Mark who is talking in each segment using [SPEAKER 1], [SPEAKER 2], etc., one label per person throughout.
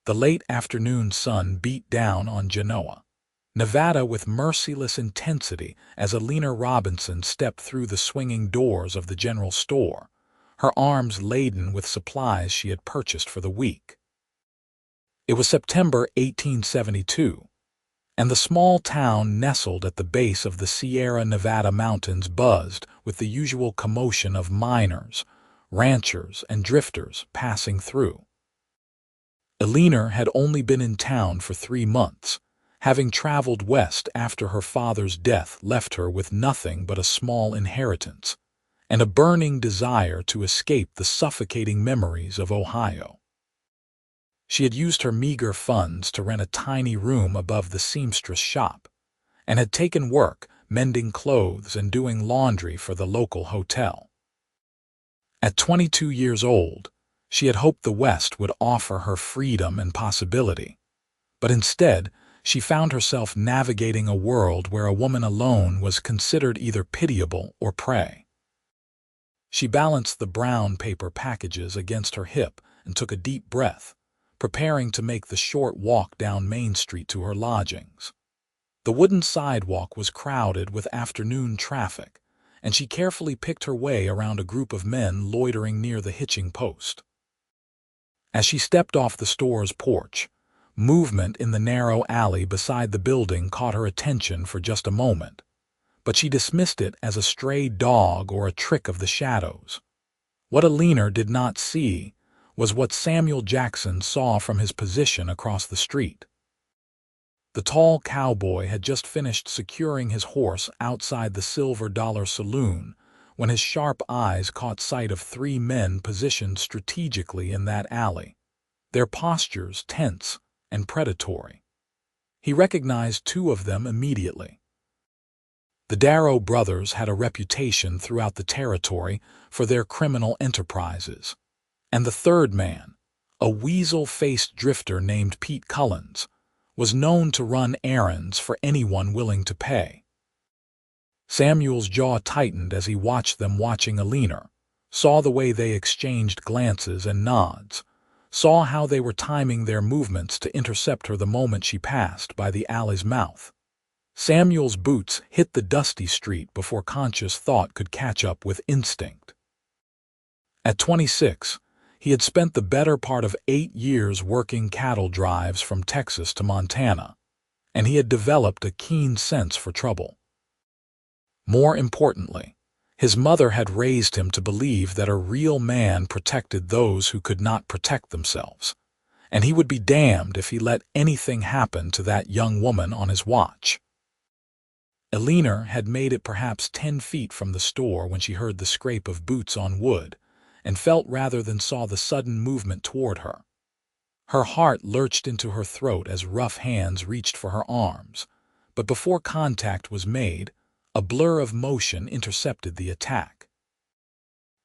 [SPEAKER 1] The late afternoon sun beat down on Genoa, Nevada with merciless intensity as Eleanor Robinson stepped through the swinging doors of the general store, her arms laden with supplies she had purchased for the week. It was September 1872, and the small town nestled at the base of the Sierra Nevada mountains buzzed with the usual commotion of miners, ranchers, and drifters passing through. Eleanor had only been in town for 3 months, having traveled west after her father's death left her with nothing but a small inheritance and a burning desire to escape the suffocating memories of Ohio. She had used her meager funds to rent a tiny room above the seamstress shop and had taken work mending clothes and doing laundry for the local hotel. At 22 years old, she had hoped the West would offer her freedom and possibility, but instead she found herself navigating a world where a woman alone was considered either pitiable or prey. She balanced the brown paper packages against her hip and took a deep breath, preparing to make the short walk down Main Street to her lodgings. The wooden sidewalk was crowded with afternoon traffic, and she carefully picked her way around a group of men loitering near the hitching post. As she stepped off the store's porch, movement in the narrow alley beside the building caught her attention for just a moment, but she dismissed it as a stray dog or a trick of the shadows. What Eleanor did not see was what Samuel Jackson saw from his position across the street. The tall cowboy had just finished securing his horse outside the Silver Dollar Saloon when his sharp eyes caught sight of 3 men positioned strategically in that alley, their postures tense and predatory. He recognized 2 of them immediately. The Darrow brothers had a reputation throughout the territory for their criminal enterprises, and the third man, a weasel-faced drifter named Pete Cullens, was known to run errands for anyone willing to pay. Samuel's jaw tightened as he watched them watching Eleanor, saw the way they exchanged glances and nods, saw how they were timing their movements to intercept her the moment she passed by the alley's mouth. Samuel's boots hit the dusty street before conscious thought could catch up with instinct. At 26, he had spent the better part of 8 years working cattle drives from Texas to Montana, and he had developed a keen sense for trouble. More importantly, his mother had raised him to believe that a real man protected those who could not protect themselves, and he would be damned if he let anything happen to that young woman on his watch. Eleanor had made it perhaps 10 feet from the store when she heard the scrape of boots on wood, and felt rather than saw the sudden movement toward her. Her heart lurched into her throat as rough hands reached for her arms, but before contact was made, a blur of motion intercepted the attack.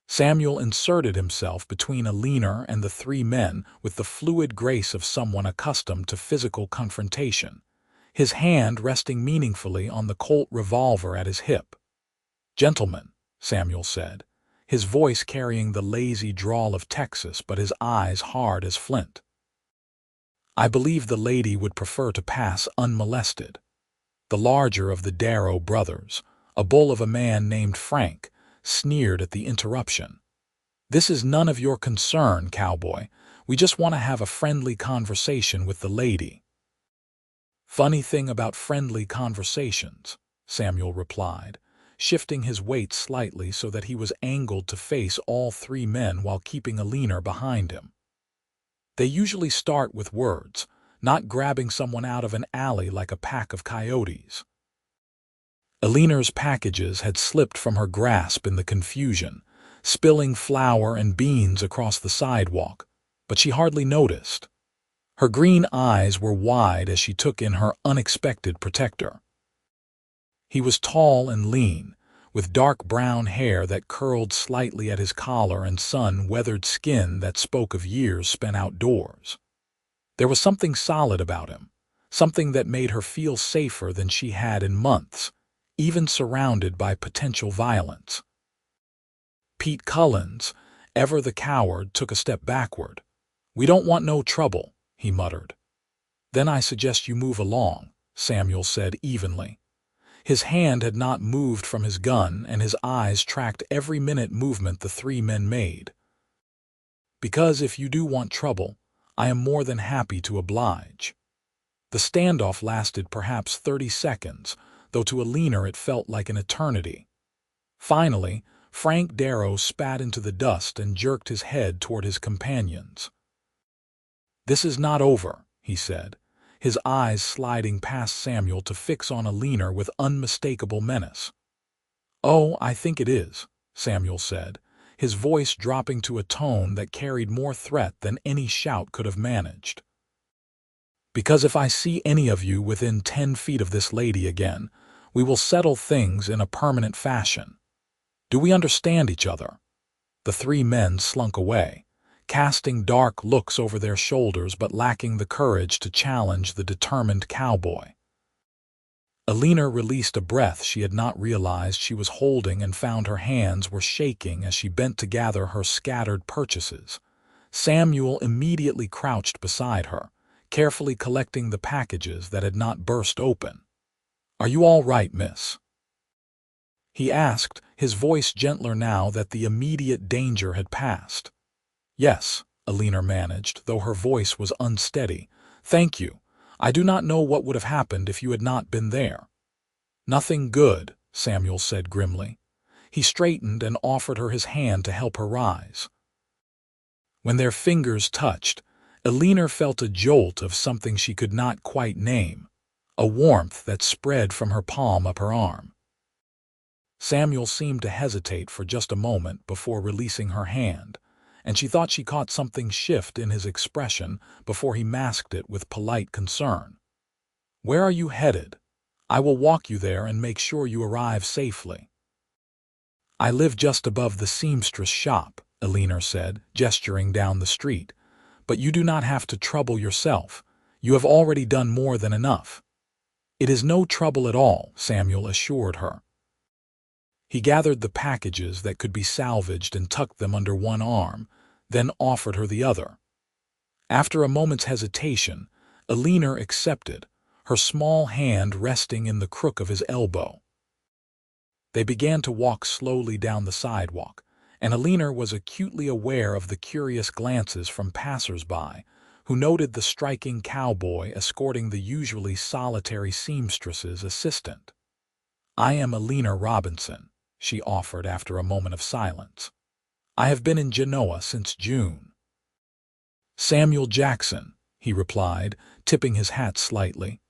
[SPEAKER 1] Samuel inserted himself between Eleanor and the 3 men with the fluid grace of someone accustomed to physical confrontation, his hand resting meaningfully on the Colt revolver at his hip. "Gentlemen," Samuel said, his voice carrying the lazy drawl of Texas but his eyes hard as flint. "I believe the lady would prefer to pass unmolested." The larger of the Darrow brothers, a bull of a man named Frank, sneered at the interruption. "This is none of your concern, cowboy. We just want to have a friendly conversation with the lady." "Funny thing about friendly conversations," Samuel replied, shifting his weight slightly so that he was angled to face all 3 men while keeping Eleanor behind him. "They usually start with words, not grabbing someone out of an alley like a pack of coyotes." Eleanor's packages had slipped from her grasp in the confusion, spilling flour and beans across the sidewalk, but she hardly noticed. Her green eyes were wide as she took in her unexpected protector. He was tall and lean, with dark brown hair that curled slightly at his collar and sun-weathered skin that spoke of years spent outdoors. There was something solid about him, something that made her feel safer than she had in months, even surrounded by potential violence. Pete Cullens, ever the coward, took a step backward. "We don't want no trouble," he muttered. Then I suggest you move along, Samuel said evenly. His hand had not moved from his gun, and his eyes tracked every minute movement the three men made. Because if you do want trouble, I am more than happy to oblige. The standoff lasted perhaps 30 seconds, though to Eleanor it felt like an eternity. Finally, Frank Darrow spat into the dust and jerked his head toward his companions. "This is not over," he said, his eyes sliding past Samuel to fix on Eleanor with unmistakable menace. "Oh, I think it is," Samuel said, his voice dropping to a tone that carried more threat than any shout could have managed. "Because if I see any of you within 10 feet of this lady again, we will settle things in a permanent fashion. Do we understand each other?" The three men slunk away, casting dark looks over their shoulders but lacking the courage to challenge the determined cowboy. Eleanor released a breath she had not realized she was holding and found her hands were shaking as she bent to gather her scattered purchases. Samuel immediately crouched beside her, carefully collecting the packages that had not burst open. "Are you all right, miss?" he asked, his voice gentler now that the immediate danger had passed. "Yes," Eleanor managed, though her voice was unsteady. "Thank you. I do not know what would have happened if you had not been there." "Nothing good," Samuel said grimly. He straightened and offered her his hand to help her rise. When their fingers touched, Eleanor felt a jolt of something she could not quite name, a warmth that spread from her palm up her arm. Samuel seemed to hesitate for just a moment before releasing her hand, and she thought she caught something shift in his expression before he masked it with polite concern. "Where are you headed? I will walk you there and make sure you arrive safely." "I live just above the seamstress shop," Eleanor said, gesturing down the street. "But you do not have to trouble yourself. You have already done more than enough." "It is no trouble at all," Samuel assured her. He gathered the packages that could be salvaged and tucked them under one arm, then offered her the other. After a moment's hesitation, Eleanor accepted, her small hand resting in the crook of his elbow. They began to walk slowly down the sidewalk, and Eleanor was acutely aware of the curious glances from passers-by, who noted the striking cowboy escorting the usually solitary seamstress's assistant. "I am Eleanor Robinson," she offered after a moment of silence. "I have been in Genoa since June." "Samuel Jackson," he replied, tipping his hat slightly.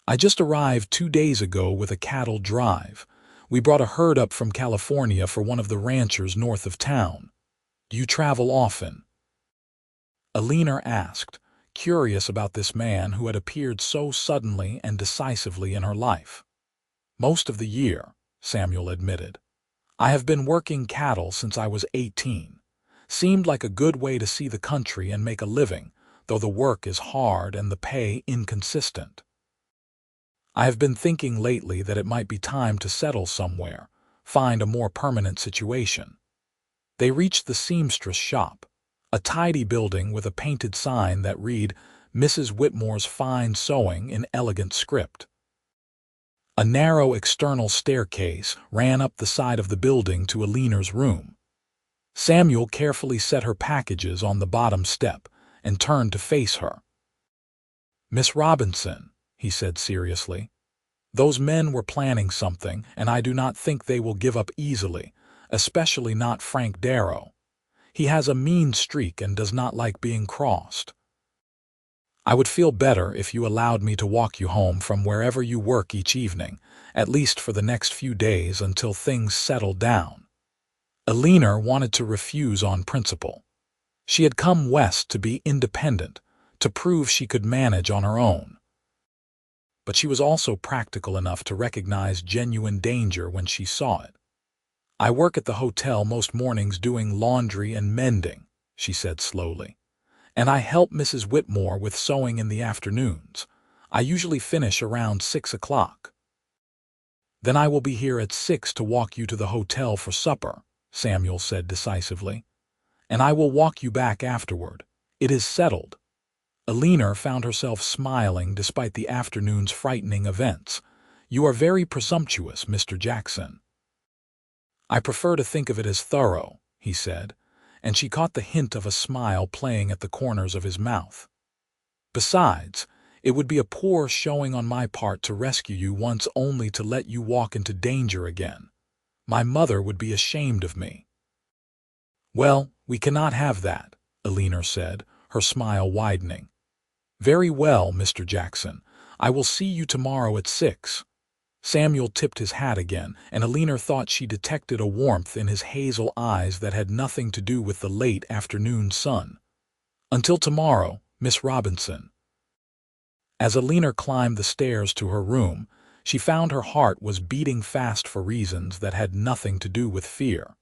[SPEAKER 1] "I just arrived 2 days ago with a cattle drive. We brought a herd up from California for one of the ranchers north of town. Do you travel often?" Eleanor asked, curious about this man who had appeared so suddenly and decisively in her life. "Most of the year," Samuel admitted. "I have been working cattle since I was 18. Seemed like a good way to see the country and make a living, though the work is hard and the pay inconsistent. I have been thinking lately that it might be time to settle somewhere, find a more permanent situation." They reached the seamstress shop, a tidy building with a painted sign that read, "Mrs. Whitmore's Fine Sewing" in elegant script. A narrow external staircase ran up the side of the building to Eleanor's room. Samuel carefully set her packages on the bottom step and turned to face her. "Miss Robinson," he said seriously, "those men were planning something, and I do not think they will give up easily, especially not Frank Darrow. He has a mean streak and does not like being crossed. I would feel better if you allowed me to walk you home from wherever you work each evening, at least for the next few days until things settle down." Eleanor wanted to refuse on principle. She had come west to be independent, to prove she could manage on her own. But she was also practical enough to recognize genuine danger when she saw it. "I work at the hotel most mornings doing laundry and mending," she said slowly. "And I help Mrs. Whitmore with sewing in the afternoons. I usually finish around 6 o'clock. "Then I will be here at 6 to walk you to the hotel for supper," Samuel said decisively. "And I will walk you back afterward. It is settled." Eleanor found herself smiling despite the afternoon's frightening events. "You are very presumptuous, Mr. Jackson." "I prefer to think of it as thorough," he said, and she caught the hint of a smile playing at the corners of his mouth. "Besides, it would be a poor showing on my part to rescue you once only to let you walk into danger again. My mother would be ashamed of me." "Well, we cannot have that," Eleanor said, her smile widening. "Very well, Mr. Jackson. I will see you tomorrow at 6. Samuel tipped his hat again, and Eleanor thought she detected a warmth in his hazel eyes that had nothing to do with the late afternoon sun. "Until tomorrow, Miss Robinson." As Eleanor climbed the stairs to her room, she found her heart was beating fast for reasons that had nothing to do with fear.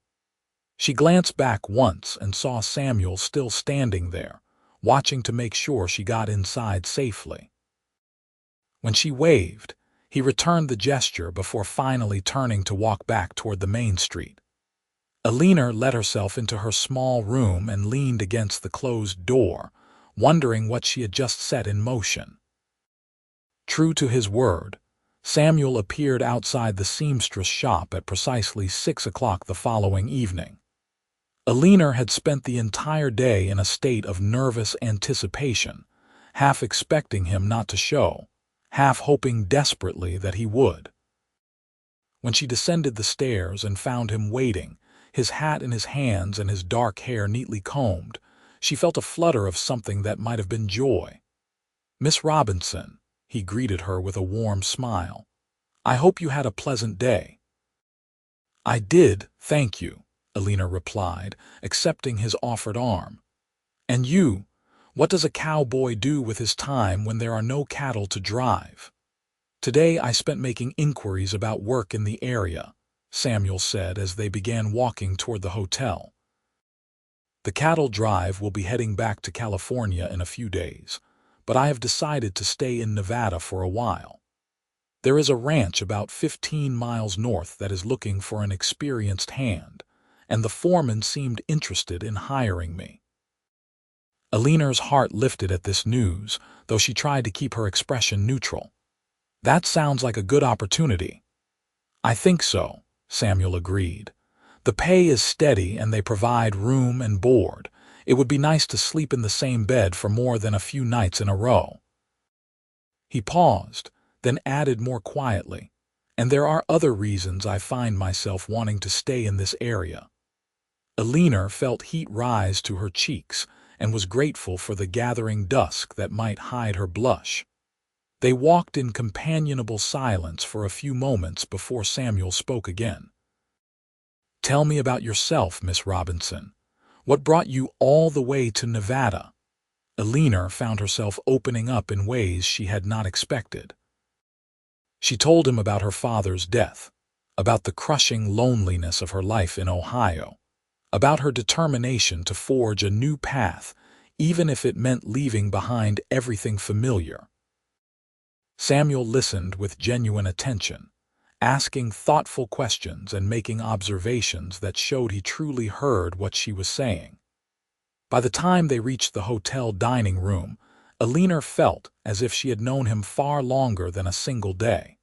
[SPEAKER 1] She glanced back once and saw Samuel still standing there, watching to make sure she got inside safely. When she waved, he returned the gesture before finally turning to walk back toward the main street. Eleanor let herself into her small room and leaned against the closed door, wondering what she had just set in motion. True to his word, Samuel appeared outside the seamstress shop at precisely 6 o'clock the following evening. Eleanor had spent the entire day in a state of nervous anticipation, half expecting him not to show, half hoping desperately that he would. When she descended the stairs and found him waiting, his hat in his hands and his dark hair neatly combed, she felt a flutter of something that might have been joy. "Miss Robinson," he greeted her with a warm smile. "I hope you had a pleasant day." "I did, thank you," Eleanor replied, accepting his offered arm. "And you, what does a cowboy do with his time when there are no cattle to drive?" "Today I spent making inquiries about work in the area," Samuel said as they began walking toward the hotel. "The cattle drive will be heading back to California in a few days, but I have decided to stay in Nevada for a while. There is a ranch about 15 miles north that is looking for an experienced hand, and the foreman seemed interested in hiring me." Eleanor's heart lifted at this news, though she tried to keep her expression neutral. "That sounds like a good opportunity." "I think so," Samuel agreed. "The pay is steady and they provide room and board. It would be nice to sleep in the same bed for more than a few nights in a row." He paused, then added more quietly, "And there are other reasons I find myself wanting to stay in this area." Eleanor felt heat rise to her cheeks and was grateful for the gathering dusk that might hide her blush. They walked in companionable silence for a few moments before Samuel spoke again. "Tell me about yourself, Miss Robinson. What brought you all the way to Nevada?" Eleanor found herself opening up in ways she had not expected. She told him about her father's death, about the crushing loneliness of her life in Ohio, about her determination to forge a new path, even if it meant leaving behind everything familiar. Samuel listened with genuine attention, asking thoughtful questions and making observations that showed he truly heard what she was saying. By the time they reached the hotel dining room, Eleanor felt as if she had known him far longer than a single day.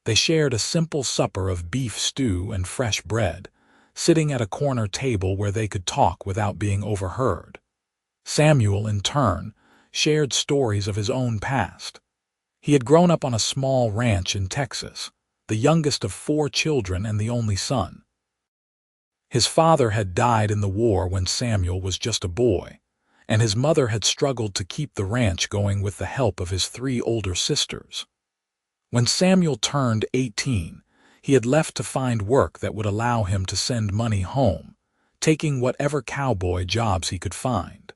[SPEAKER 1] They shared a simple supper of beef stew and fresh bread, sitting at a corner table where they could talk without being overheard. Samuel, in turn, shared stories of his own past. He had grown up on a small ranch in Texas, the youngest of 4 children and the only son. His father had died in the war when Samuel was just a boy, and his mother had struggled to keep the ranch going with the help of his 3 older sisters. When Samuel turned 18, he had left to find work that would allow him to send money home, taking whatever cowboy jobs he could find.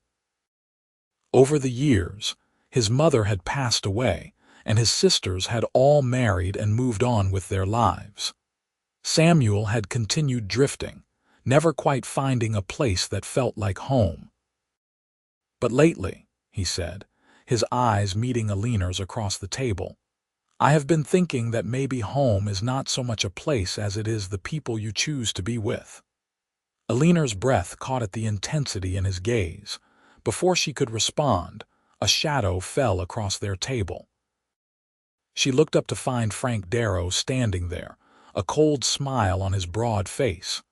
[SPEAKER 1] Over the years, his mother had passed away, and his sisters had all married and moved on with their lives. Samuel had continued drifting, never quite finding a place that felt like home. "But lately," he said, his eyes meeting Eleanor's across the table, "I have been thinking that maybe home is not so much a place as it is the people you choose to be with." Eleanor's breath caught at the intensity in his gaze. Before she could respond, A shadow fell across their table. She looked up to find Frank Darrow standing there, a cold smile on his broad face.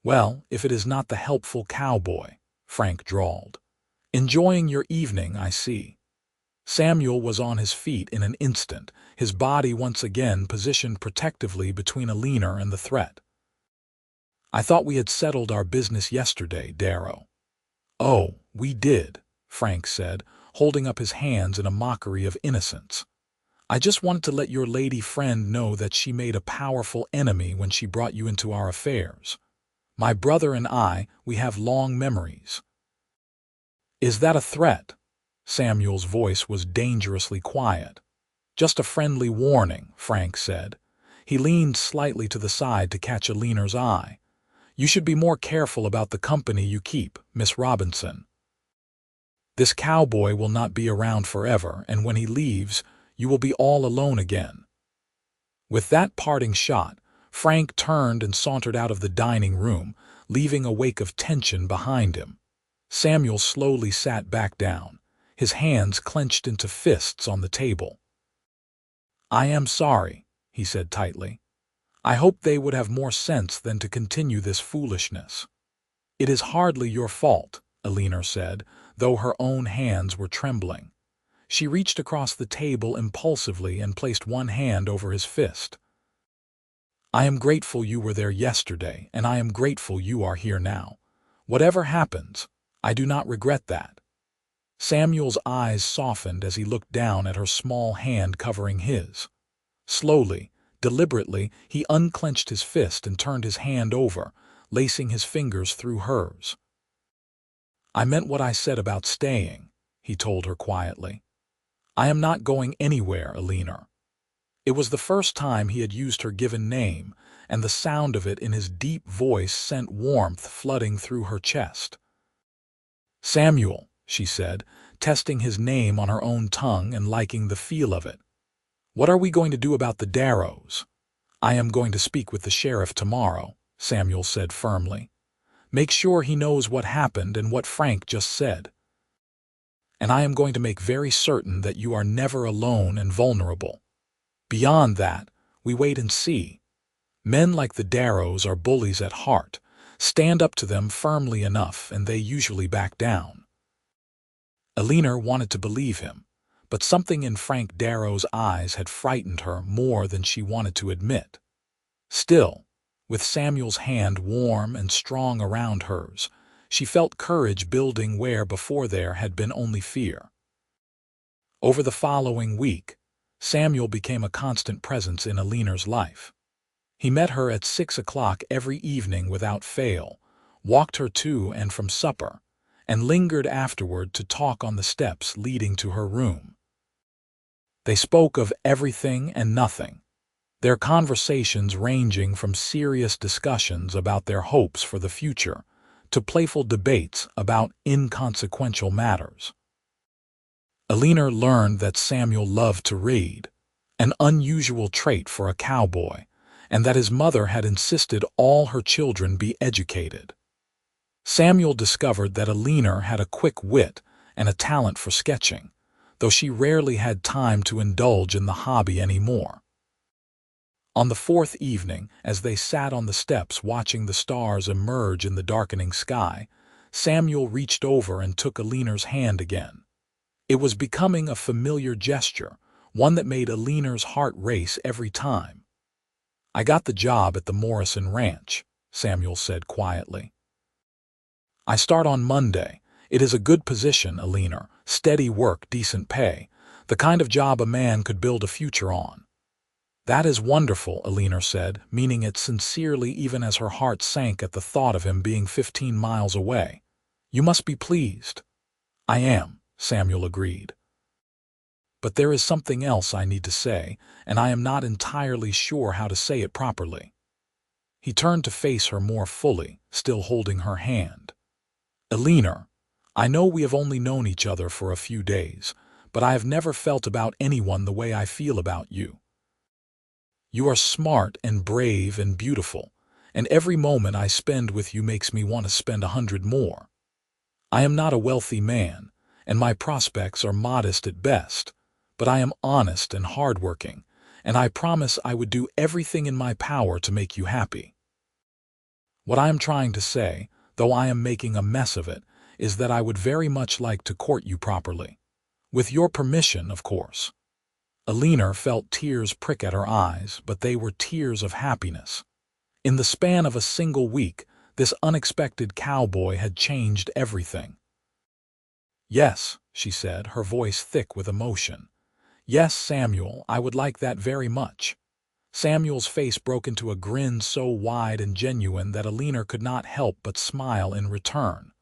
[SPEAKER 1] "Well, if it is not the helpful cowboy," Frank drawled. "Enjoying your evening, I see." Samuel was on his feet in an instant, his body once again positioned protectively between Eleanor and the threat. "I thought we had settled our business yesterday, Darrow." "Oh, we did," Frank said, holding up his hands in a mockery of innocence. "I just wanted to let your lady friend know that she made a powerful enemy when she brought you into our affairs. My brother and I, we have long memories." "Is that a threat?" Samuel's voice was dangerously quiet. "Just a friendly warning," Frank said. He leaned slightly to the side to catch Eleanor's eye. "You should be more careful about the company you keep, Miss Robinson. This cowboy will not be around forever, and when he leaves, you will be all alone again." With that parting shot, Frank turned and sauntered out of the dining room, leaving a wake of tension behind him. Samuel slowly sat back down, his hands clenched into fists on the table. "I am sorry," he said tightly. "I hoped they would have more sense than to continue this foolishness." "It is hardly your fault," Eleanor said, though her own hands were trembling. She reached across the table impulsively and placed one hand over his fist. "I am grateful you were there yesterday, and I am grateful you are here now. Whatever happens, I do not regret that." Samuel's eyes softened as he looked down at her small hand covering his. Slowly, deliberately, he unclenched his fist and turned his hand over, lacing his fingers through hers. "I meant what I said about staying," he told her quietly. "I am not going anywhere, Eleanor." It was the first time he had used her given name, and the sound of it in his deep voice sent warmth flooding through her chest. "Samuel," she said, testing his name on her own tongue and liking the feel of it. "What are we going to do about the Darrows?" "I am going to speak with the sheriff tomorrow," Samuel said firmly. "Make sure he knows what happened and what Frank just said. And I am going to make very certain that you are never alone and vulnerable. Beyond that, we wait and see. Men like the Darrows are bullies at heart. Stand up to them firmly enough and they usually back down." Eleanor wanted to believe him, but something in Frank Darrow's eyes had frightened her more than she wanted to admit. Still, with Samuel's hand warm and strong around hers, she felt courage building where before there had been only fear. Over the following week, Samuel became a constant presence in Eleanor's life. He met her at 6 o'clock every evening without fail, walked her to and from supper, and lingered afterward to talk on the steps leading to her room. They spoke of everything and nothing, their conversations ranging from serious discussions about their hopes for the future to playful debates about inconsequential matters. Eleanor learned that Samuel loved to read, an unusual trait for a cowboy, and that his mother had insisted all her children be educated. Samuel discovered that Eleanor had a quick wit and a talent for sketching, though she rarely had time to indulge in the hobby anymore. On the fourth evening, as they sat on the steps watching the stars emerge in the darkening sky, Samuel reached over and took Eleanor's hand again. It was becoming a familiar gesture, one that made Eleanor's heart race every time. "I got the job at the Morrison Ranch," Samuel said quietly. "I start on Monday. It is a good position, Eleanor. Steady work, decent pay. The kind of job a man could build a future on." "That is wonderful," Eleanor said, meaning it sincerely even as her heart sank at the thought of him being 15 miles away. "You must be pleased." "I am," Samuel agreed. "But there is something else I need to say, and I am not entirely sure how to say it properly." He turned to face her more fully, still holding her hand. "Eleanor, I know we have only known each other for a few days, but I have never felt about anyone the way I feel about you. You are smart and brave and beautiful, and every moment I spend with you makes me want to spend 100 more. I am not a wealthy man, and my prospects are modest at best, but I am honest and hardworking, and I promise I would do everything in my power to make you happy. What I am trying to say, though I am making a mess of it, is that I would very much like to court you properly. With your permission, of course." Eleanor felt tears prick at her eyes, but they were tears of happiness. In the span of a single week, this unexpected cowboy had changed everything. "Yes," she said, her voice thick with emotion. "Yes, Samuel, I would like that very much." Samuel's face broke into a grin so wide and genuine that Eleanor could not help but smile in return.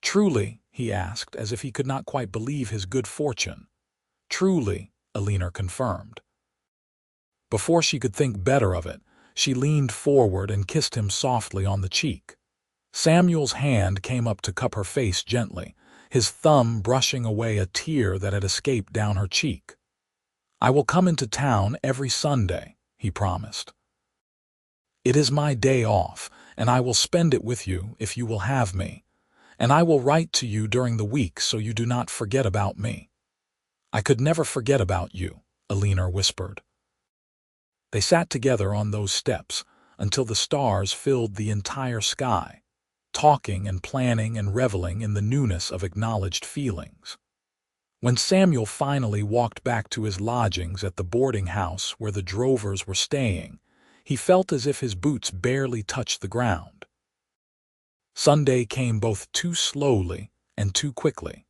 [SPEAKER 1] "Truly?" he asked, as if he could not quite believe his good fortune. "Truly," Eleanor confirmed. Before she could think better of it, she leaned forward and kissed him softly on the cheek. Samuel's hand came up to cup her face gently, his thumb brushing away a tear that had escaped down her cheek. "I will come into town every Sunday," he promised. "It is my day off, and I will spend it with you if you will have me, and I will write to you during the week so you do not forget about me." "I could never forget about you," Eleanor whispered. They sat together on those steps until the stars filled the entire sky, talking and planning and reveling in the newness of acknowledged feelings. When Samuel finally walked back to his lodgings at the boarding house where the drovers were staying, he felt as if his boots barely touched the ground. Sunday came both too slowly and too quickly.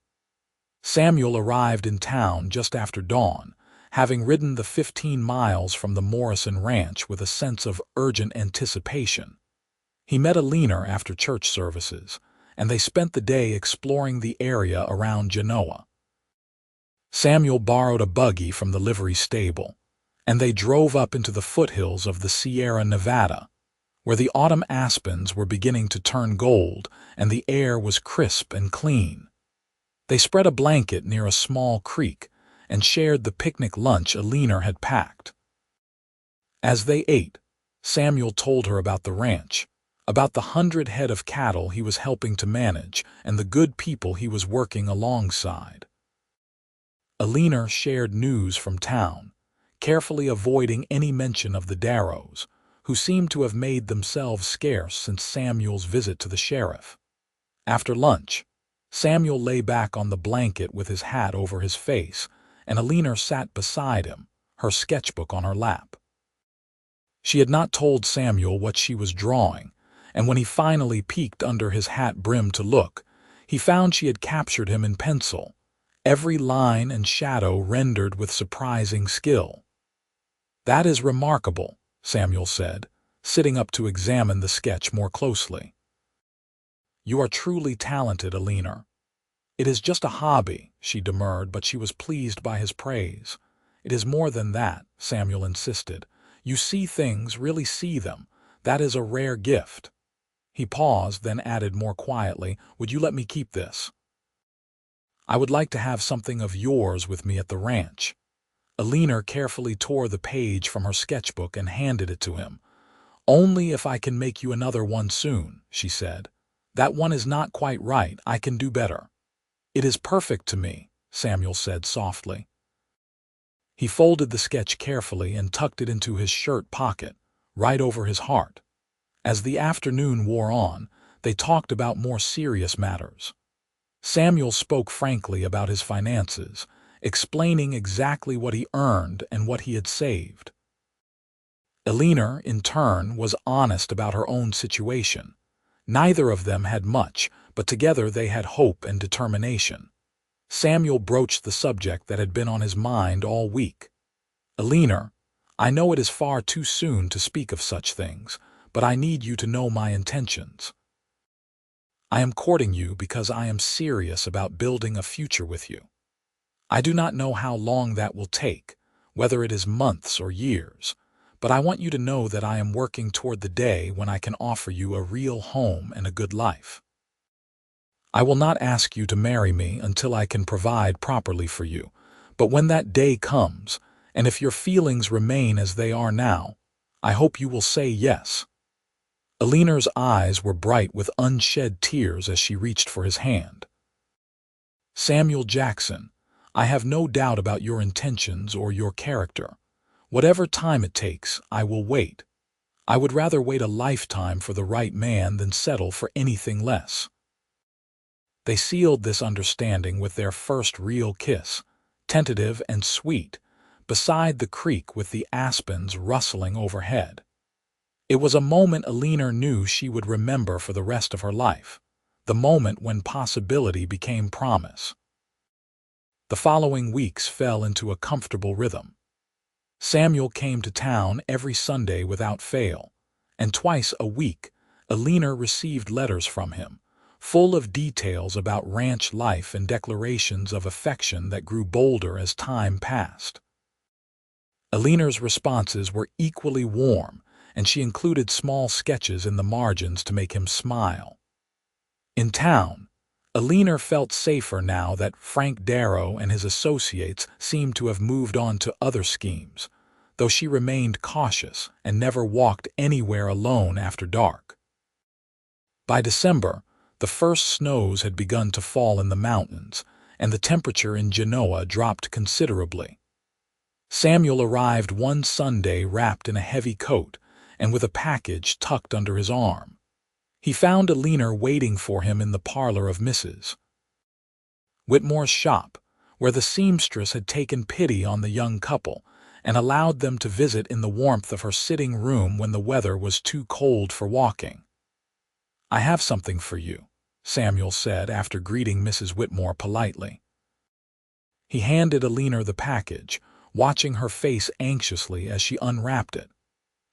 [SPEAKER 1] Samuel arrived in town just after dawn, having ridden the 15 miles from the Morrison Ranch with a sense of urgent anticipation. He met Eleanor after church services, and they spent the day exploring the area around Genoa. Samuel borrowed a buggy from the livery stable, and they drove up into the foothills of the Sierra Nevada, where the autumn aspens were beginning to turn gold and the air was crisp and clean. They spread a blanket near a small creek and shared the picnic lunch Eleanor had packed. As they ate, Samuel told her about the ranch, about the 100 head of cattle he was helping to manage and the good people he was working alongside. Eleanor shared news from town, carefully avoiding any mention of the Darrows, who seemed to have made themselves scarce since Samuel's visit to the sheriff. After lunch, Samuel lay back on the blanket with his hat over his face, and Eleanor sat beside him, her sketchbook on her lap. She had not told Samuel what she was drawing, and when he finally peeked under his hat brim to look, he found she had captured him in pencil, every line and shadow rendered with surprising skill. "That is remarkable," Samuel said, sitting up to examine the sketch more closely. "You are truly talented, Eleanor." "It is just a hobby," she demurred, but she was pleased by his praise. "It is more than that," Samuel insisted. "You see things, really see them. That is a rare gift." He paused, then added more quietly, "Would you let me keep this? I would like to have something of yours with me at the ranch." Eleanor carefully tore the page from her sketchbook and handed it to him. "Only if I can make you another one soon," she said. "That one is not quite right. I can do better." "It is perfect to me," Samuel said softly. He folded the sketch carefully and tucked it into his shirt pocket, right over his heart. As the afternoon wore on, they talked about more serious matters. Samuel spoke frankly about his finances, explaining exactly what he earned and what he had saved. Eleanor, in turn, was honest about her own situation. Neither of them had much, but together they had hope and determination. Samuel broached the subject that had been on his mind all week. "Eleanor, I know it is far too soon to speak of such things, but I need you to know my intentions. I am courting you because I am serious about building a future with you. I do not know how long that will take, whether it is months or years, but I want you to know that I am working toward the day when I can offer you a real home and a good life. I will not ask you to marry me until I can provide properly for you, but when that day comes, and if your feelings remain as they are now, I hope you will say yes." Eleanor's eyes were bright with unshed tears as she reached for his hand. Samuel Jackson, I have no doubt about your intentions or your character. Whatever time it takes, I will wait. I would rather wait a lifetime for the right man than settle for anything less. They sealed this understanding with their first real kiss, tentative and sweet, beside the creek with the aspens rustling overhead. It was a moment Eleanor knew she would remember for the rest of her life, the moment when possibility became promise. The following weeks fell into a comfortable rhythm. Samuel came to town every Sunday without fail, and twice a week Eleanor received letters from him, full of details about ranch life and declarations of affection that grew bolder as time passed. Eleanor's responses were equally warm, and she included small sketches in the margins to make him smile. In town, Eleanor felt safer now that Frank Darrow and his associates seemed to have moved on to other schemes, though she remained cautious and never walked anywhere alone after dark. By December, the first snows had begun to fall in the mountains, and the temperature in Genoa dropped considerably. Samuel arrived one Sunday wrapped in a heavy coat and with a package tucked under his arm. He found Eleanor waiting for him in the parlor of Mrs. Whitmore's shop, where the seamstress had taken pity on the young couple and allowed them to visit in the warmth of her sitting room when the weather was too cold for walking. "I have something for you," Samuel said after greeting Mrs. Whitmore politely. He handed Eleanor the package, watching her face anxiously as she unwrapped it.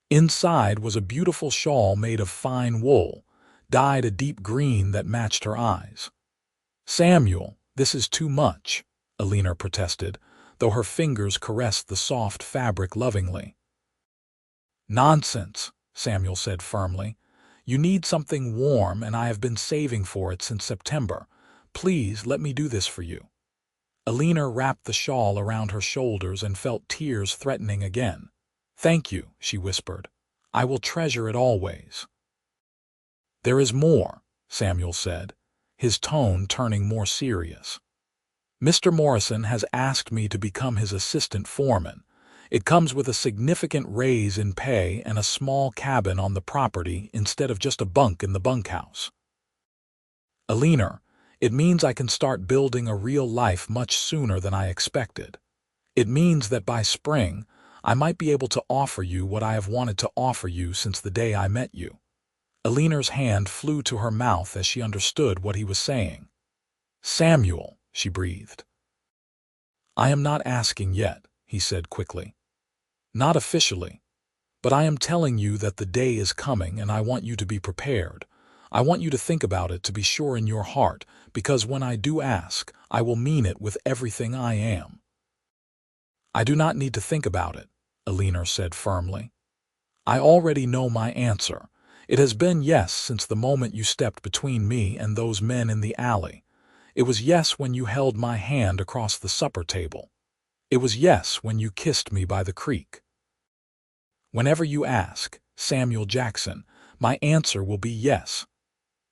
[SPEAKER 1] Inside was a beautiful shawl made of fine wool, dyed a deep green that matched her eyes. "Samuel, this is too much," Eleanor protested, though her fingers caressed the soft fabric lovingly. "Nonsense," Samuel said firmly. "You need something warm, and I have been saving for it since September. Please let me do this for you." Eleanor wrapped the shawl around her shoulders and felt tears threatening again. "Thank you," she whispered. "I will treasure it always." "There is more," Samuel said, his tone turning more serious. "Mr. Morrison has asked me to become his assistant foreman. It comes with a significant raise in pay and a small cabin on the property instead of just a bunk in the bunkhouse. Eleanor, it means I can start building a real life much sooner than I expected. It means that by spring, I might be able to offer you what I have wanted to offer you since the day I met you." Eleanor's hand flew to her mouth as she understood what he was saying. "Samuel," she breathed. "I am not asking yet," he said quickly. "Not officially. But I am telling you that the day is coming and I want you to be prepared. I want you to think about it to be sure in your heart, because when I do ask, I will mean it with everything I am." "I do not need to think about it," Eleanor said firmly. "I already know my answer. It has been yes since the moment you stepped between me and those men in the alley. It was yes when you held my hand across the supper table. It was yes when you kissed me by the creek. Whenever you ask, Samuel Jackson, my answer will be yes."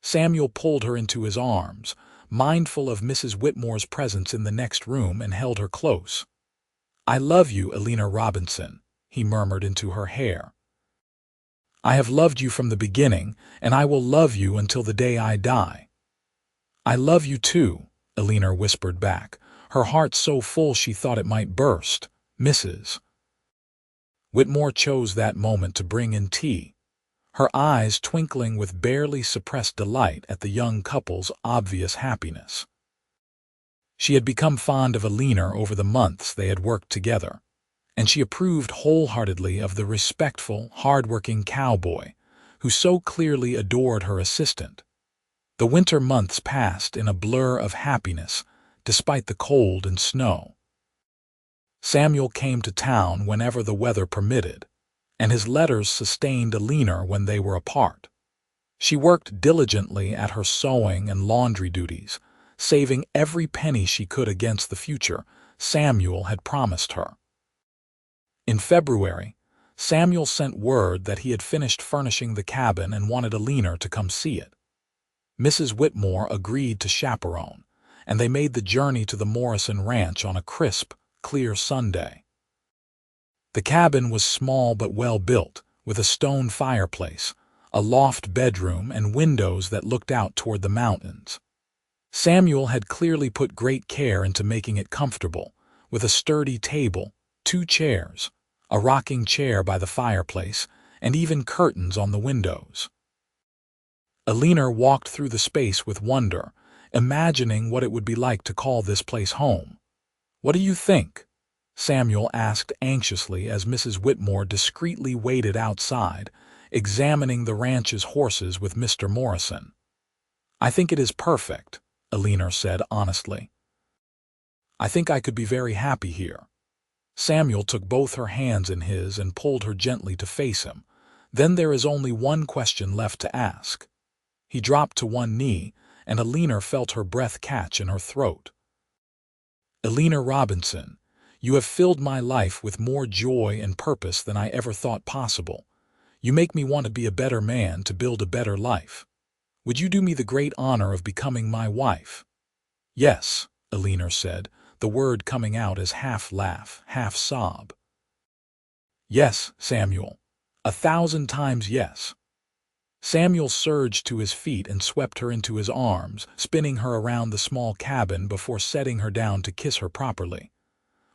[SPEAKER 1] Samuel pulled her into his arms, mindful of Mrs. Whitmore's presence in the next room, and held her close. "I love you, Eleanor Robinson," he murmured into her hair. "I have loved you from the beginning, and I will love you until the day I die." "I love you too," Eleanor whispered back, her heart so full she thought it might burst. Mrs. Whitmore chose that moment to bring in tea, her eyes twinkling with barely suppressed delight at the young couple's obvious happiness. She had become fond of Eleanor over the months they had worked together, and she approved wholeheartedly of the respectful, hard-working cowboy who so clearly adored her assistant. The winter months passed in a blur of happiness, despite the cold and snow. Samuel came to town whenever the weather permitted, and his letters sustained Eleanor when they were apart. She worked diligently at her sewing and laundry duties, saving every penny she could against the future Samuel had promised her. In February, Samuel sent word that he had finished furnishing the cabin and wanted Eleanor to come see it. Mrs. Whitmore agreed to chaperone, and they made the journey to the Morrison Ranch on a crisp, clear Sunday. The cabin was small but well built, with a stone fireplace, a loft bedroom, and windows that looked out toward the mountains. Samuel had clearly put great care into making it comfortable, with a sturdy table, 2 chairs, a rocking chair by the fireplace, and even curtains on the windows. Eleanor walked through the space with wonder, imagining what it would be like to call this place home. "What do you think?" Samuel asked anxiously as Mrs. Whitmore discreetly waited outside, examining the ranch's horses with Mr. Morrison. "I think it is perfect," Eleanor said honestly. "I think I could be very happy here." Samuel took both her hands in his and pulled her gently to face him. "Then there is only one question left to ask." He dropped to one knee, and Eleanor felt her breath catch in her throat. "Eleanor Robinson, you have filled my life with more joy and purpose than I ever thought possible. You make me want to be a better man to build a better life. Would you do me the great honor of becoming my wife?" "Yes," Eleanor said, the word coming out as half laugh, half sob. "Yes, Samuel. 1,000 times yes." Samuel surged to his feet and swept her into his arms, spinning her around the small cabin before setting her down to kiss her properly.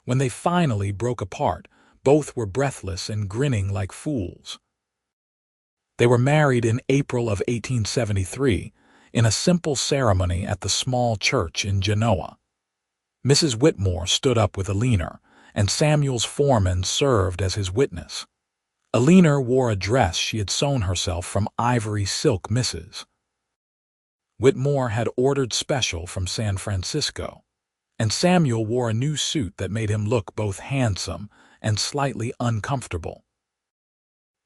[SPEAKER 1] When they finally broke apart, both were breathless and grinning like fools. They were married in April of 1873, in a simple ceremony at the small church in Genoa. Mrs. Whitmore stood up with Eleanor, and Samuel's foreman served as his witness. Eleanor wore a dress she had sewn herself from ivory silk Mrs. Whitmore had ordered special from San Francisco, and Samuel wore a new suit that made him look both handsome and slightly uncomfortable.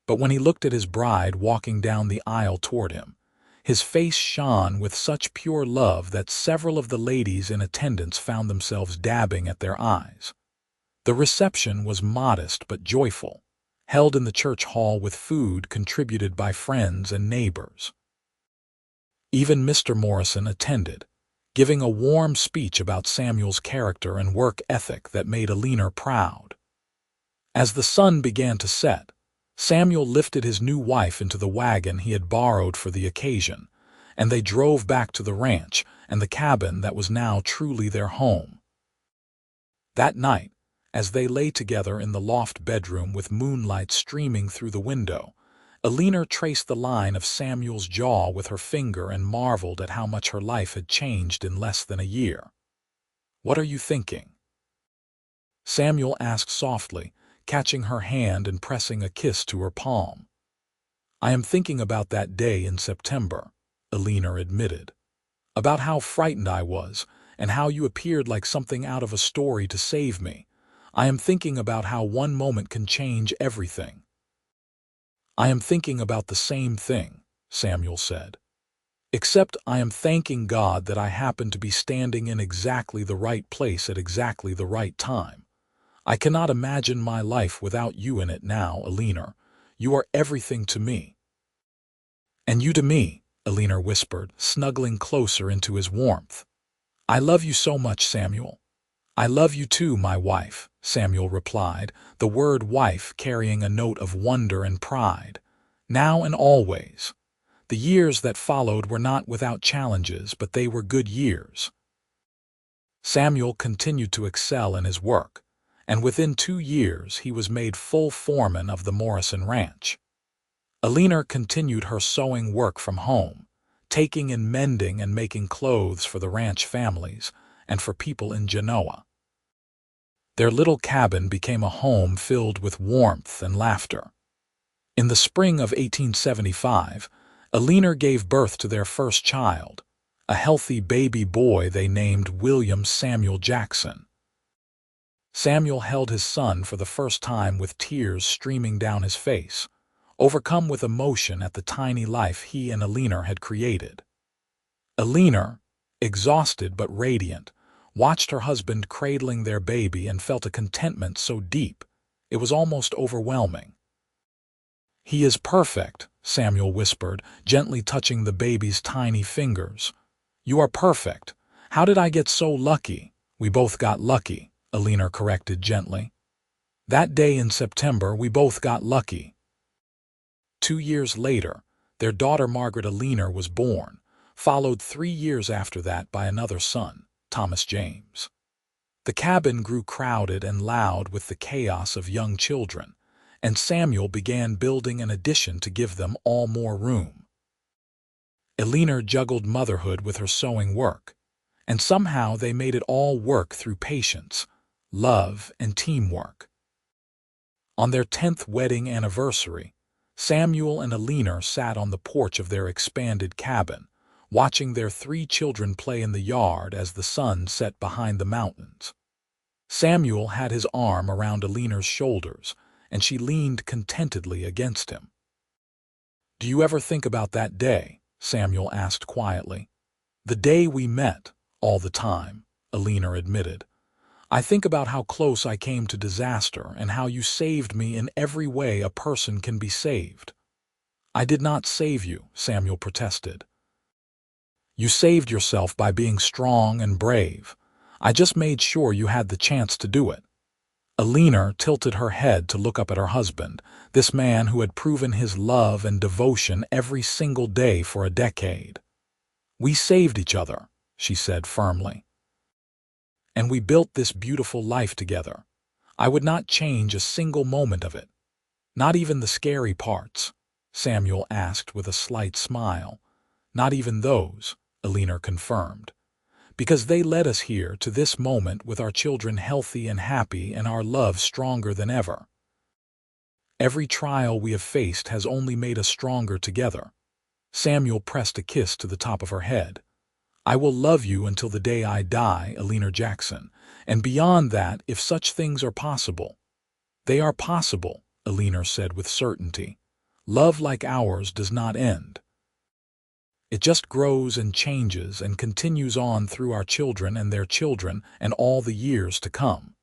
[SPEAKER 1] But when he looked at his bride walking down the aisle toward him, his face shone with such pure love that several of the ladies in attendance found themselves dabbing at their eyes. The reception was modest but joyful, held in the church hall with food contributed by friends and neighbors. Even Mr. Morrison attended, giving a warm speech about Samuel's character and work ethic that made Eleanor proud. As the sun began to set, Samuel lifted his new wife into the wagon he had borrowed for the occasion, and they drove back to the ranch and the cabin that was now truly their home. That night, as they lay together in the loft bedroom with moonlight streaming through the window, Eleanor traced the line of Samuel's jaw with her finger and marveled at how much her life had changed in less than a year. "What are you thinking?" Samuel asked softly, catching her hand and pressing a kiss to her palm. "I am thinking about that day in September," Eleanor admitted. "About how frightened I was, and how you appeared like something out of a story to save me. I am thinking about how one moment can change everything." "I am thinking about the same thing," Samuel said. "Except I am thanking God that I happened to be standing in exactly the right place at exactly the right time. I cannot imagine my life without you in it now, Eleanor. You are everything to me." "And you to me," Eleanor whispered, snuggling closer into his warmth. "I love you so much, Samuel." "I love you too, my wife," Samuel replied, the word wife carrying a note of wonder and pride. "Now and always." The years that followed were not without challenges, but they were good years. Samuel continued to excel in his work, and within 2 years he was made full foreman of the Morrison Ranch. Eleanor continued her sewing work from home, taking in mending and making clothes for the ranch families and for people in Genoa. Their little cabin became a home filled with warmth and laughter. In the spring of 1875, Eleanor gave birth to their first child, a healthy baby boy they named William Samuel Jackson. Samuel held his son for the first time with tears streaming down his face, overcome with emotion at the tiny life he and Eleanor had created. Eleanor, exhausted but radiant, watched her husband cradling their baby and felt a contentment so deep, it was almost overwhelming. "He is perfect," Samuel whispered, gently touching the baby's tiny fingers. "You are perfect. How did I get so lucky? We both got lucky, Eleanor corrected gently. That day in September, we both got lucky. 2 years later, their daughter Margaret Eleanor was born, followed 3 years after that by another son, Thomas James. The cabin grew crowded and loud with the chaos of young children, and Samuel began building an addition to give them all more room. Eleanor juggled motherhood with her sewing work, and somehow they made it all work through patience, love, and teamwork. On their 10th wedding anniversary, Samuel and Eleanor sat on the porch of their expanded cabin, watching their 3 children play in the yard as the sun set behind the mountains. Samuel had his arm around Eleanor's shoulders, and she leaned contentedly against him. "Do you ever think about that day?" Samuel asked quietly. "The day we met, all the time," Eleanor admitted. "I think about how close I came to disaster and how you saved me in every way a person can be saved." "I did not save you," Samuel protested. "You saved yourself by being strong and brave. I just made sure you had the chance to do it." Eleanor tilted her head to look up at her husband, this man who had proven his love and devotion every single day for a decade. "We saved each other," she said firmly. "And we built this beautiful life together. I would not change a single moment of it. Not even the scary parts?" Samuel asked with a slight smile. "Not even those," Eleanor confirmed. "Because they led us here to this moment with our children healthy and happy and our love stronger than ever. Every trial we have faced has only made us stronger together." Samuel pressed a kiss to the top of her head. "I will love you until the day I die, Eleanor Jackson, and beyond that if such things are possible." "They are possible," Eleanor said with certainty. "Love like ours does not end. It just grows and changes and continues on through our children and their children and all the years to come."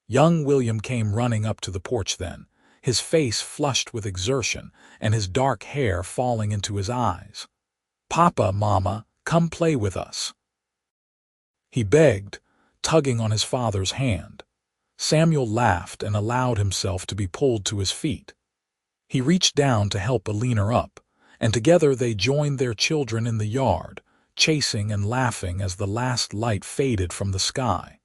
[SPEAKER 1] Young William came running up to the porch then, his face flushed with exertion and his dark hair falling into his eyes. "Papa, Mama, come play with us," he begged, tugging on his father's hand. Samuel laughed and allowed himself to be pulled to his feet. He reached down to help Eleanor up, and together they joined their children in the yard, chasing and laughing as the last light faded from the sky.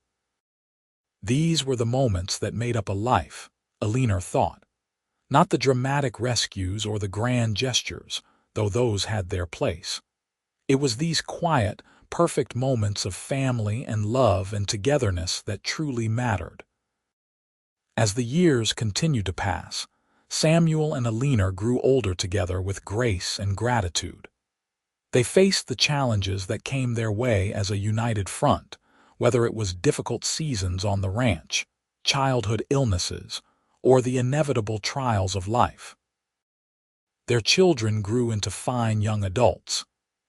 [SPEAKER 1] These were the moments that made up a life, Eleanor thought. Not the dramatic rescues or the grand gestures, though those had their place. It was these quiet, perfect moments of family and love and togetherness that truly mattered. As the years continued to pass, Samuel and Eleanor grew older together with grace and gratitude. They faced the challenges that came their way as a united front, whether it was difficult seasons on the ranch, childhood illnesses, or the inevitable trials of life. Their children grew into fine young adults,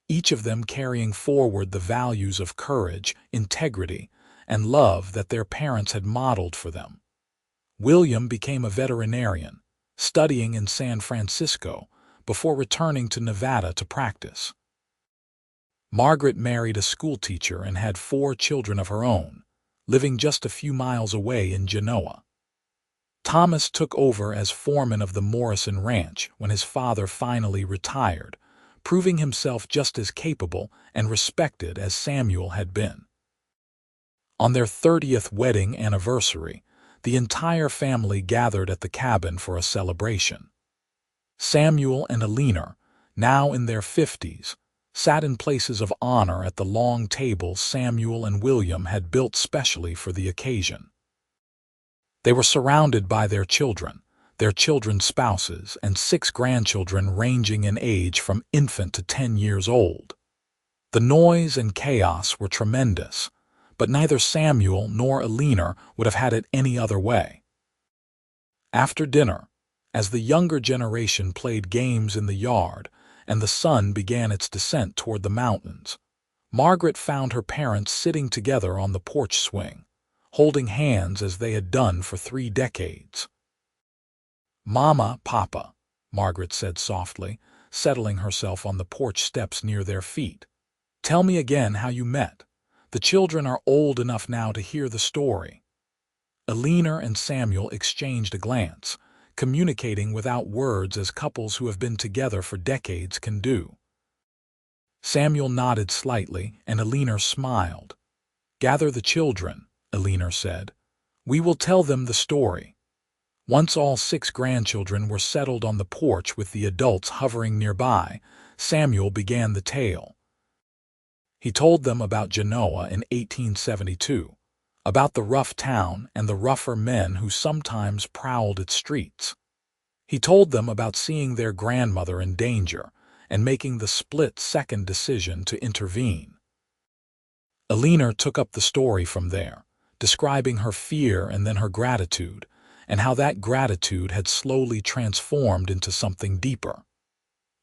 [SPEAKER 1] each of them carrying forward the values of courage, integrity, and love that their parents had modeled for them. William became a veterinarian, studying in San Francisco before returning to Nevada to practice. Margaret married a schoolteacher and had 4 children of her own, living just a few miles away in Genoa. Thomas took over as foreman of the Morrison Ranch when his father finally retired, proving himself just as capable and respected as Samuel had been. On their 30th wedding anniversary, the entire family gathered at the cabin for a celebration. Samuel and Eleanor, now in their 50s, sat in places of honor at the long table Samuel and William had built specially for the occasion. They were surrounded by their children's spouses, and 6 grandchildren ranging in age from infant to 10 years old. The noise and chaos were tremendous, but neither Samuel nor Eleanor would have had it any other way. After dinner, as the younger generation played games in the yard and the sun began its descent toward the mountains, Margaret found her parents sitting together on the porch swing, holding hands as they had done for 3 decades. "Mama, Papa," Margaret said softly, settling herself on the porch steps near their feet. "Tell me again how you met. The children are old enough now to hear the story." Eleanor and Samuel exchanged a glance, communicating without words as couples who have been together for decades can do. Samuel nodded slightly, and Eleanor smiled. "Gather the children," Eleanor said. "We will tell them the story." Once all 6 grandchildren were settled on the porch with the adults hovering nearby, Samuel began the tale. He told them about Genoa in 1872, about the rough town and the rougher men who sometimes prowled its streets. He told them about seeing their grandmother in danger and making the split-second decision to intervene. Eleanor took up the story from there, describing her fear and then her gratitude, and how that gratitude had slowly transformed into something deeper.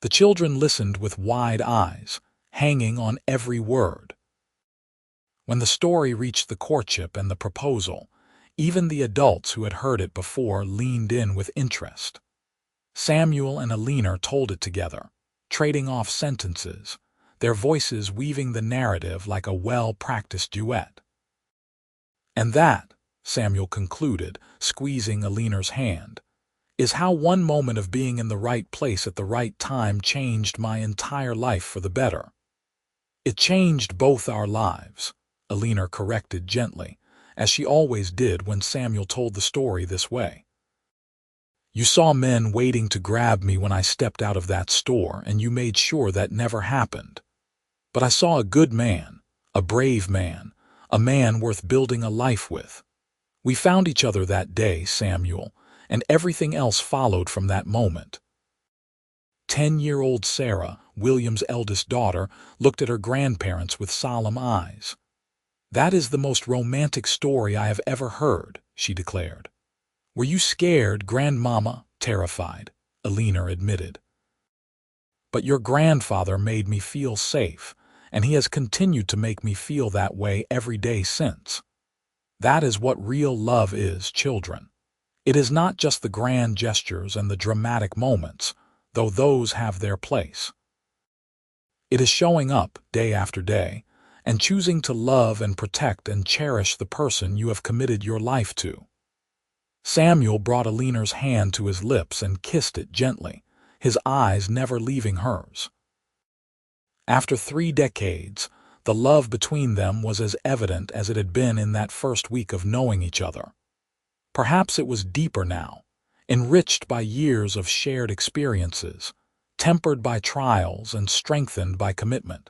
[SPEAKER 1] The children listened with wide eyes, hanging on every word. When the story reached the courtship and the proposal, even the adults who had heard it before leaned in with interest. Samuel and Eleanor told it together, trading off sentences, their voices weaving the narrative like a well-practiced duet. "And that," Samuel concluded, squeezing Eleanor's hand, "is how one moment of being in the right place at the right time changed my entire life for the better." "It changed both our lives," Eleanor corrected gently, as she always did when Samuel told the story this way. "You saw men waiting to grab me when I stepped out of that store, and you made sure that never happened. But I saw a good man, a brave man, a man worth building a life with. We found each other that day, Samuel, and everything else followed from that moment." 10-year-old Sarah, William's eldest daughter, looked at her grandparents with solemn eyes. "That is the most romantic story I have ever heard," she declared. "Were you scared, Grandmama?" "Terrified," Eleanor admitted. "But your grandfather made me feel safe, and he has continued to make me feel that way every day since. That is what real love is, children. It is not just the grand gestures and the dramatic moments, though those have their place. It is showing up day after day and choosing to love and protect and cherish the person you have committed your life to." Samuel brought Eleanor's hand to his lips and kissed it gently, his eyes never leaving hers. After 3 decades, the love between them was as evident as it had been in that first week of knowing each other. Perhaps it was deeper now, enriched by years of shared experiences, tempered by trials and strengthened by commitment.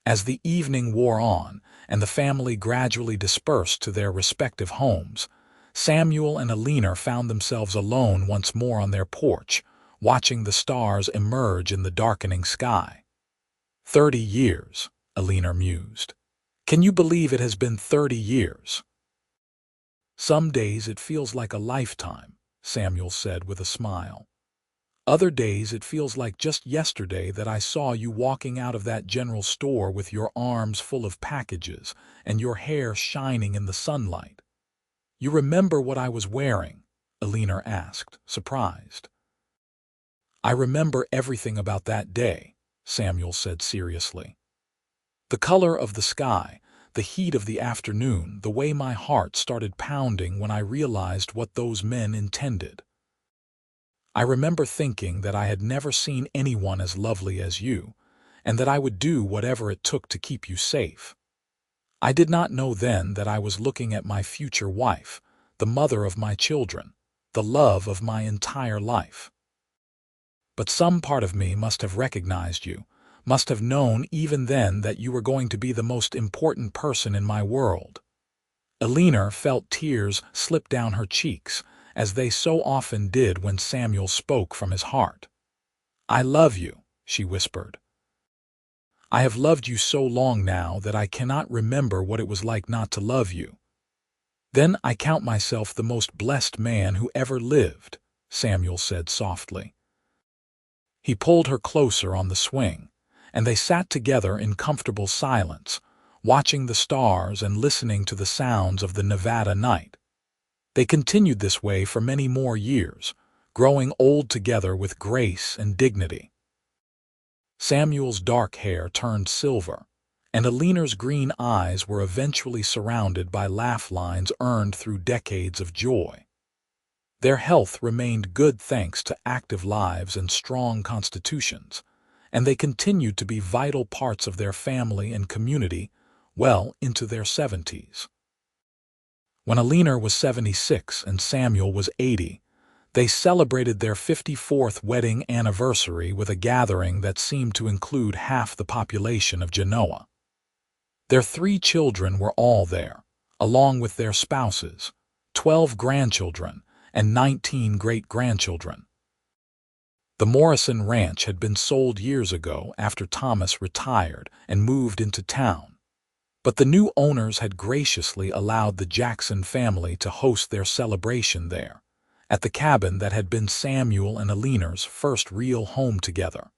[SPEAKER 1] As the evening wore on and the family gradually dispersed to their respective homes, Samuel and Eleanor found themselves alone once more on their porch, watching the stars emerge in the darkening sky. 30 years, Eleanor mused. "Can you believe it has been 30 years? "Some days it feels like a lifetime," Samuel said with a smile. "Other days it feels like just yesterday that I saw you walking out of that general store with your arms full of packages and your hair shining in the sunlight." "You remember what I was wearing?" Eleanor asked, surprised. "I remember everything about that day," Samuel said seriously. "The color of the sky, the heat of the afternoon, the way my heart started pounding when I realized what those men intended. I remember thinking that I had never seen anyone as lovely as you, and that I would do whatever it took to keep you safe. I did not know then that I was looking at my future wife, the mother of my children, the love of my entire life. But some part of me must have recognized you, must have known even then that you were going to be the most important person in my world." Eleanor felt tears slip down her cheeks, as they so often did when Samuel spoke from his heart. "I love you," she whispered. "I have loved you so long now that I cannot remember what it was like not to love you." "Then I count myself the most blessed man who ever lived," Samuel said softly. He pulled her closer on the swing, and they sat together in comfortable silence, watching the stars and listening to the sounds of the Nevada night. They continued this way for many more years, growing old together with grace and dignity. Samuel's dark hair turned silver, and Eleanor's green eyes were eventually surrounded by laugh lines earned through decades of joy. Their health remained good thanks to active lives and strong constitutions, and they continued to be vital parts of their family and community well into their 70s. When Eleanor was 76 and Samuel was 80, they celebrated their 54th wedding anniversary with a gathering that seemed to include half the population of Genoa. Their 3 children were all there, along with their spouses, 12 grandchildren, and 19 great-grandchildren. The Morrison Ranch had been sold years ago after Thomas retired and moved into town, but the new owners had graciously allowed the Jackson family to host their celebration there, at the cabin that had been Samuel and Eleanor's first real home together.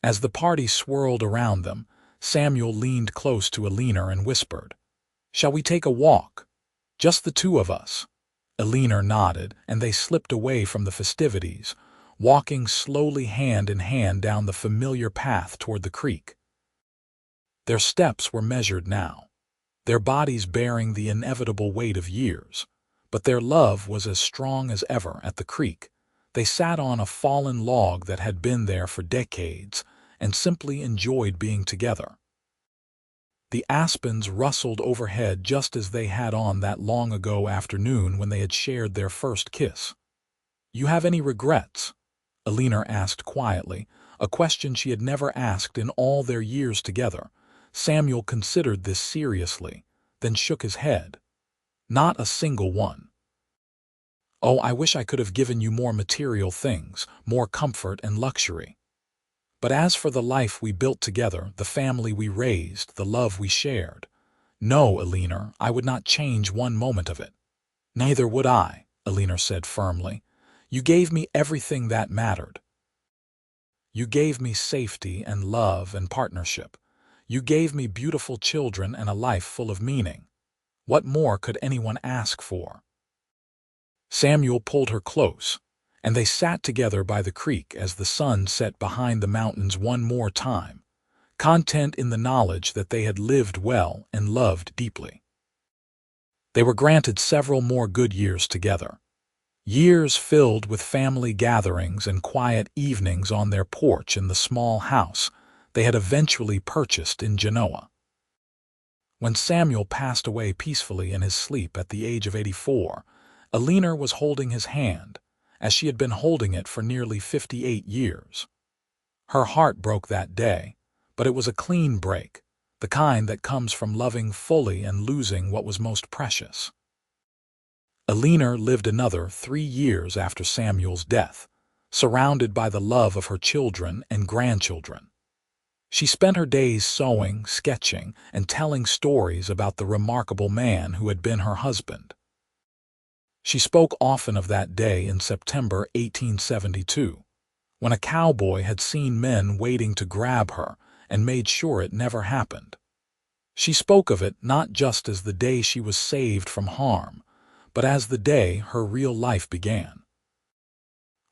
[SPEAKER 1] As the party swirled around them, Samuel leaned close to Eleanor and whispered, "Shall we take a walk? Just the 2 of us." Eleanor nodded, and they slipped away from the festivities, walking slowly hand in hand down the familiar path toward the creek. Their steps were measured now, their bodies bearing the inevitable weight of years, but their love was as strong as ever. At the creek, they sat on a fallen log that had been there for decades and simply enjoyed being together. The aspens rustled overhead just as they had on that long-ago afternoon when they had shared their first kiss. "You have any regrets?" Eleanor asked quietly, a question she had never asked in all their years together. Samuel considered this seriously, then shook his head. "Not a single one. Oh, I wish I could have given you more material things, more comfort and luxury. But as for the life we built together, the family we raised, the love we shared, no, Eleanor, I would not change one moment of it." "Neither would I," Eleanor said firmly. "You gave me everything that mattered. You gave me safety and love and partnership. You gave me beautiful children and a life full of meaning. What more could anyone ask for?" Samuel pulled her close, and they sat together by the creek as the sun set behind the mountains one more time, content in the knowledge that they had lived well and loved deeply. They were granted several more good years together. Years filled with family gatherings and quiet evenings on their porch in the small house they had eventually purchased in Genoa. When Samuel passed away peacefully in his sleep at the age of 84, Eleanor was holding his hand, as she had been holding it for nearly 58 years. Her heart broke that day, but it was a clean break, the kind that comes from loving fully and losing what was most precious. Eleanor lived another 3 years after Samuel's death, surrounded by the love of her children and grandchildren. She spent her days sewing, sketching, and telling stories about the remarkable man who had been her husband. She spoke often of that day in September 1872, when a cowboy had seen men waiting to grab her and made sure it never happened. She spoke of it not just as the day she was saved from harm, but as the day her real life began.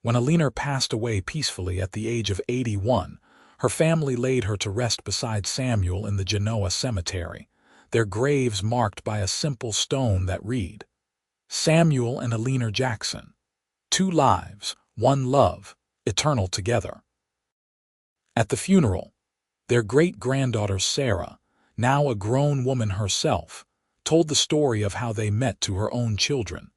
[SPEAKER 1] When Eleanor passed away peacefully at the age of 81, her family laid her to rest beside Samuel in the Genoa cemetery, their graves marked by a simple stone that read, "Samuel and Eleanor Jackson, 2 lives, 1 love, eternal together." At the funeral, their great-granddaughter Sarah, now a grown woman herself, told the story of how they met to her own children,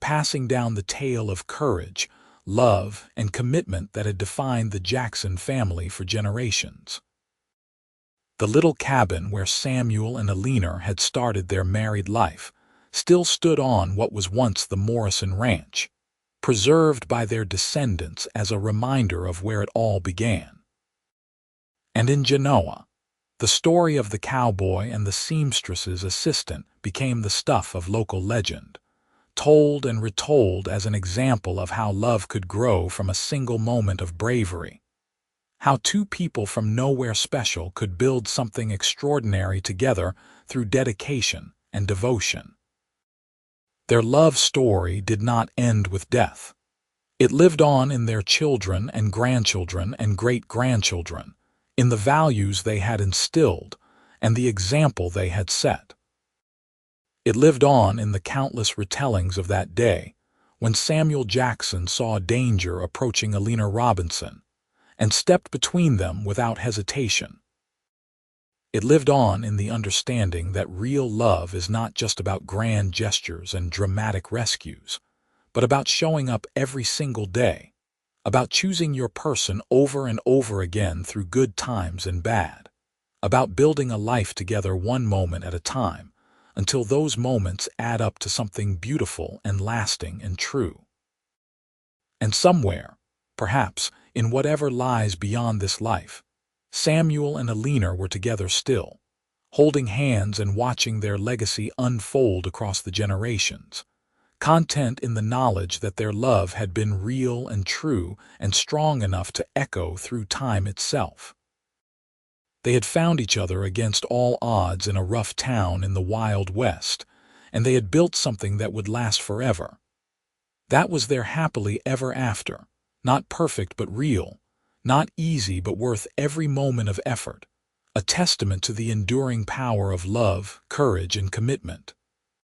[SPEAKER 1] passing down the tale of courage, love, and commitment that had defined the Jackson family for generations. The little cabin where Samuel and Eleanor had started their married life still stood on what was once the Morrison Ranch, preserved by their descendants as a reminder of where it all began. And in Genoa, the story of the cowboy and the seamstress's assistant became the stuff of local legend, told and retold as an example of how love could grow from a single moment of bravery, how 2 people from nowhere special could build something extraordinary together through dedication and devotion. Their love story did not end with death. It lived on in their children and grandchildren and great-grandchildren, in the values they had instilled, and the example they had set. It lived on in the countless retellings of that day, when Samuel Jackson saw danger approaching Eleanor Robinson and stepped between them without hesitation. It lived on in the understanding that real love is not just about grand gestures and dramatic rescues, but about showing up every single day, about choosing your person over and over again through good times and bad, about building a life together one moment at a time, until those moments add up to something beautiful and lasting and true. And somewhere, perhaps in whatever lies beyond this life, Samuel and Eleanor were together still, holding hands and watching their legacy unfold across the generations, content in the knowledge that their love had been real and true and strong enough to echo through time itself. They had found each other against all odds in a rough town in the Wild West, and they had built something that would last forever. That was their happily ever after, not perfect but real, not easy but worth every moment of effort, a testament to the enduring power of love, courage, and commitment.